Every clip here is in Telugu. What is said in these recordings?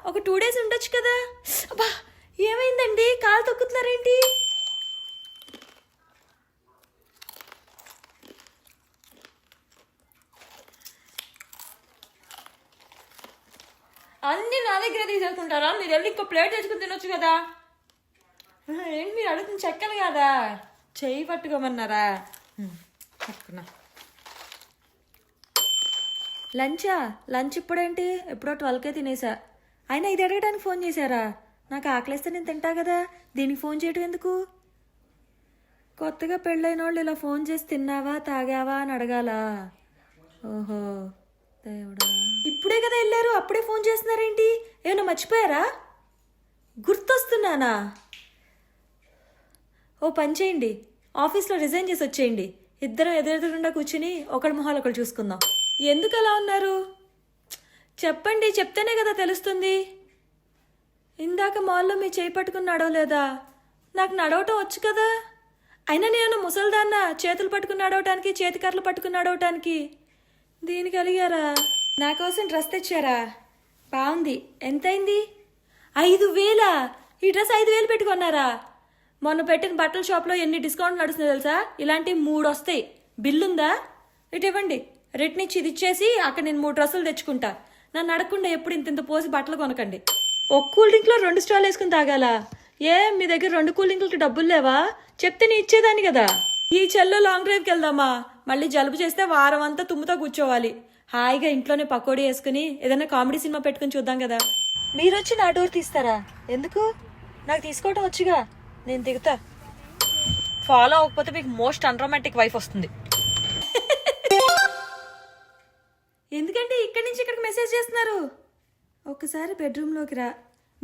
ఒక 2 days ఉండొచ్చు కదా. అబ్బా ఏమైందండి, కాలు తొక్కుతున్నారేంటి? అన్నీ నా దగ్గర తీసేసుకుంటారా? మీరు వెళ్ళి ఇంకో ప్లేట్ తెచ్చుకుని తినొచ్చు కదా. ఏంటి మీరు అడుగుతుంది చెక్కలు కదా, చెయ్యి పట్టుకోమన్నారా? పట్టుకున్నా. లంచ్ ఇప్పుడేంటి? ఎప్పుడో 12కే తినేసా. అయినా ఇది అడగడానికి ఫోన్ చేశారా? నాకు ఆకలిస్తే నేను తింటా కదా, దీనికి ఫోన్ చేయటం ఎందుకు? కొత్తగా పెళ్ళైన వాళ్ళు ఇలా ఫోన్ చేసి తిన్నావా తాగావా అని అడగాల? ఓహో దేవుడా, ఇప్పుడే కదా వెళ్ళారు, అప్పుడే ఫోన్ చేస్తున్నారేంటి? ఏమన్నా మర్చిపోయారా? గుర్తొస్తున్నానా? ఓ పని చేయండి, ఆఫీస్లో రిజైన్ చేసి వచ్చేయండి. ఇద్దరం ఎదురెదురుకుండా కూర్చుని ఒకళ్ళ మొహాలు ఒకళ్ళు చూసుకుందాం. ఎందుకు అలా ఉన్నారు చెప్పండి, చెప్తేనే కదా తెలుస్తుంది. ఇందాక మాల్లో మీ చేయి పట్టుకుని నడవలేదా? నాకు నడవటం వచ్చు కదా. అయినా నేను ముసల్దాన్న చేతులు పట్టుకుని నడవటానికి, చేతికర్రలు పట్టుకుని నడవటానికి. దీనికి అలిగారా? నా కోసం డ్రెస్ తెచ్చారా? బాగుంది. ఎంతైంది? 5,000? ఈ డ్రెస్ 5,000 పెట్టుకున్నారా? మొన్న పెట్టిన బట్టల షాప్లో ఎన్ని డిస్కౌంట్ నడుస్తుంది తెలుసా? ఇలాంటి 3 వస్తాయి. బిల్లుందా? ఇటు ఇవ్వండి. రిటర్న్ ఇచ్చి ఇది ఇచ్చేసి అక్కడ నేను 3 డ్రెస్సులు తెచ్చుకుంటా. నన్ను అడగకుండా ఎప్పుడు ఇంత పోసి బట్టలు కొనకండి. ఒక కూల్ డ్రింక్లో 2 స్టాల్ వేసుకుని తాగాలా? మీ దగ్గర 2 కూల్ డ్రింకులకి డబ్బులు లేవా? చెప్తే నీ ఇచ్చేదాన్ని కదా. ఈ చెల్లో లాంగ్ డ్రైవ్కి వెళ్దామా? మళ్ళీ జలుబు చేస్తే వారం అంతా తుమ్ముతో కూర్చోవాలి. హాయిగా ఇంట్లోనే పకోడీ వేసుకుని ఏదైనా కామెడీ సినిమా పెట్టుకుని చూద్దాం కదా. మీరొచ్చి నా డోర్ తీస్తారా? ఎందుకు? నాకు తీసుకోవటం వచ్చుగా, నేను దిగుతా. ఫాలో అవ్వకపోతే మీకు మోస్ట్ అన్రొమాంటిక్ వైఫ్ వస్తుంది. ఎందుకంటే ఇక్కడి నుంచి ఇక్కడికి మెసేజ్ చేస్తున్నారు. ఒక్కసారి బెడ్రూమ్లోకి రా.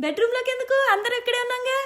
బెడ్రూమ్లోకి ఎందుకు? అందరూ ఇక్కడే ఉన్నాగా.